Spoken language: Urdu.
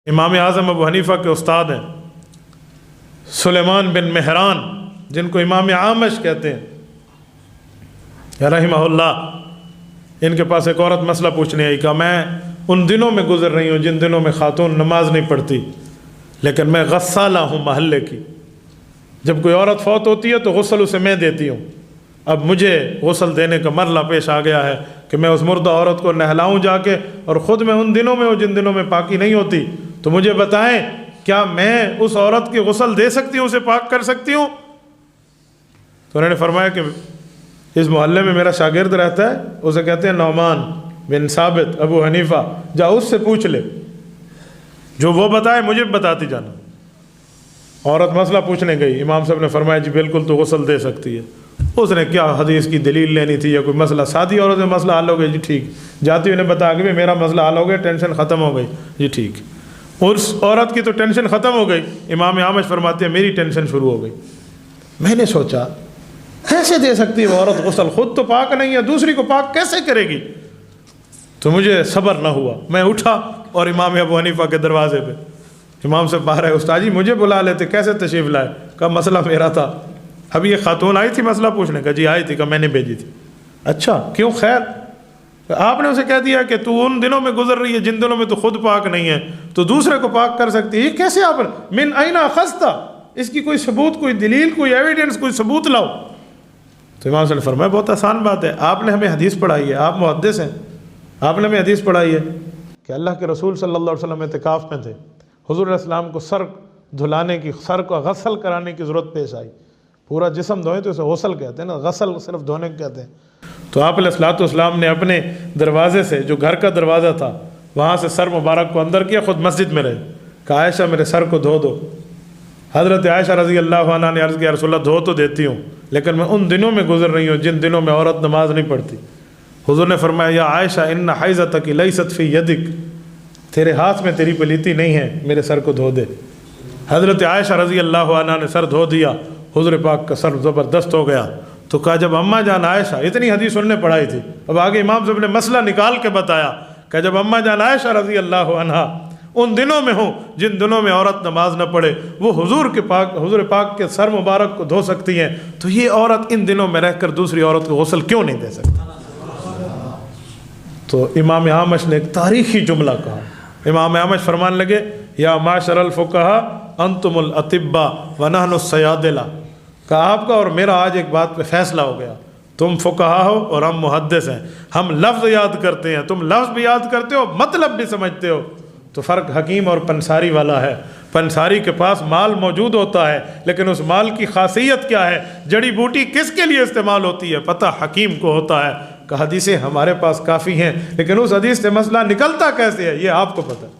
امام اعظم ابو حنیفہ کے استاد ہیں سلیمان بن مہران، جن کو امام عامش کہتے ہیں رحمہ اللہ، ان کے پاس ایک عورت مسئلہ پوچھنے آئی، کہا میں ان دنوں میں گزر رہی ہوں جن دنوں میں خاتون نماز نہیں پڑھتی، لیکن میں غسالہ ہوں محلے کی، جب کوئی عورت فوت ہوتی ہے تو غسل اسے میں دیتی ہوں، اب مجھے غسل دینے کا مرحلہ پیش آ گیا ہے کہ میں اس مردہ عورت کو نہلاؤں جا کے، اور خود میں ان دنوں میں ہوں جن دنوں میں پاکی نہیں ہوتی، تو مجھے بتائیں کیا میں اس عورت کی غسل دے سکتی ہوں، اسے پاک کر سکتی ہوں؟ تو انہوں نے فرمایا کہ اس محلے میں میرا شاگرد رہتا ہے، اسے کہتے ہیں نعمان بن ثابت ابو حنیفہ، جا اس سے پوچھ لے، جو وہ بتائے مجھے بتاتی جانا۔ عورت مسئلہ پوچھنے گئی، امام صاحب نے فرمایا جی بالکل تو غسل دے سکتی ہے۔ اس نے کیا حدیث کی دلیل لینی تھی یا کوئی مسئلہ، سادی عورت میں مسئلہ حل ہو گیا، جی ٹھیک، جاتی ہوئی نے بتا کہ میرا مسئلہ حل ہو گیا، ٹینشن ختم ہو گئی، جی ٹھیک۔ اس عورت کی تو ٹینشن ختم ہو گئی، امام اعمش فرماتے ہیں میری ٹینشن شروع ہو گئی۔ میں نے سوچا کیسے دے سکتی ہے وہ عورت غسل، خود تو پاک نہیں ہے، دوسری کو پاک کیسے کرے گی؟ تو مجھے صبر نہ ہوا، میں اٹھا اور امام ابو حنیفہ کے دروازے پہ، امام سے باہر ہے، استاد جی مجھے بلا لیتے، کیسے تشریف لائے؟ کہا مسئلہ میرا تھا، اب یہ خاتون آئی تھی مسئلہ پوچھنے کا، جی آئی تھی، کہ میں نے بھیجی تھی۔ اچھا کیوں؟ خیر، آپ نے اسے کہہ دیا کہ تو ان دنوں میں گزر رہی ہے جن دنوں میں تو خود پاک نہیں ہے، تو دوسرے کو پاک کر سکتی ہے، یہ کیسے؟ آپ من این اخذت، اس کی کوئی ثبوت، کوئی دلیل، کوئی ایویڈنس، کوئی ثبوت لاؤ۔ تو امام صلی اللہ علیہ وسلم نے فرمایا بہت آسان بات ہے، آپ نے ہمیں حدیث پڑھائی ہے، آپ محدث ہیں، آپ نے ہمیں حدیث پڑھائی ہے کہ اللہ کے رسول صلی اللہ علیہ وسلم اعتکاف میں تھے، حضور علیہ السلام کو سر دھلانے کی، سر کو غسل کرانے کی ضرورت پیش آئی، پورا جسم دھوئے تو اسے غسل کہتے ہیں نا، غسل صرف دھونے کو کہتے ہیں۔ تو آپ علیہ السلام نے اپنے دروازے سے، جو گھر کا دروازہ تھا، وہاں سے سر مبارک کو اندر کیا، خود مسجد میں رہے، کہا عائشہ میرے سر کو دھو دو۔ حضرت عائشہ رضی اللہ عنہ نے عرض کیا رسول اللہ دھو تو دیتی ہوں، لیکن میں ان دنوں میں گزر رہی ہوں جن دنوں میں عورت نماز نہیں پڑھتی۔ حضور نے فرمایا یا عائشہ ان حیضتک لیست فی یدک، تیرے ہاتھ میں تیری پلیتی نہیں ہے، میرے سر کو دھو دے۔ حضرت عائشہ رضی اللہ عنہ نے سر دھو دیا، حضور پاک کا سر زبردست ہو گیا۔ تو کہا جب اماں جان عائشہ، اتنی حدیث انہوں نے پڑھائی تھی، اب آگے امام صاحب نے مسئلہ نکال کے بتایا کہ جب اماں جان عائشہ رضی اللہ عنہ ان دنوں میں ہوں جن دنوں میں عورت نماز نہ پڑھے، وہ حضور پاک کے سر مبارک کو دھو سکتی ہیں، تو یہ عورت ان دنوں میں رہ کر دوسری عورت کو غسل کیوں نہیں دے سکتی؟ تو امام اعمش نے ایک تاریخی جملہ کہا، امام اعمش فرمان لگے یا معاشر الفقہاء انتم الاطباء ونحن الصیادلہ، کہا آپ کا اور میرا آج ایک بات پہ فیصلہ ہو گیا، تم فقہا ہو اور ہم محدث ہیں، ہم لفظ یاد کرتے ہیں، تم لفظ بھی یاد کرتے ہو، مطلب بھی سمجھتے ہو۔ تو فرق حکیم اور پنساری والا ہے، پنساری کے پاس مال موجود ہوتا ہے، لیکن اس مال کی خاصیت کیا ہے، جڑی بوٹی کس کے لیے استعمال ہوتی ہے، پتہ حکیم کو ہوتا ہے۔ کہ حدیثیں ہمارے پاس کافی ہیں، لیکن اس حدیث سے مسئلہ نکلتا کیسے ہے یہ آپ کو پتہ ہے۔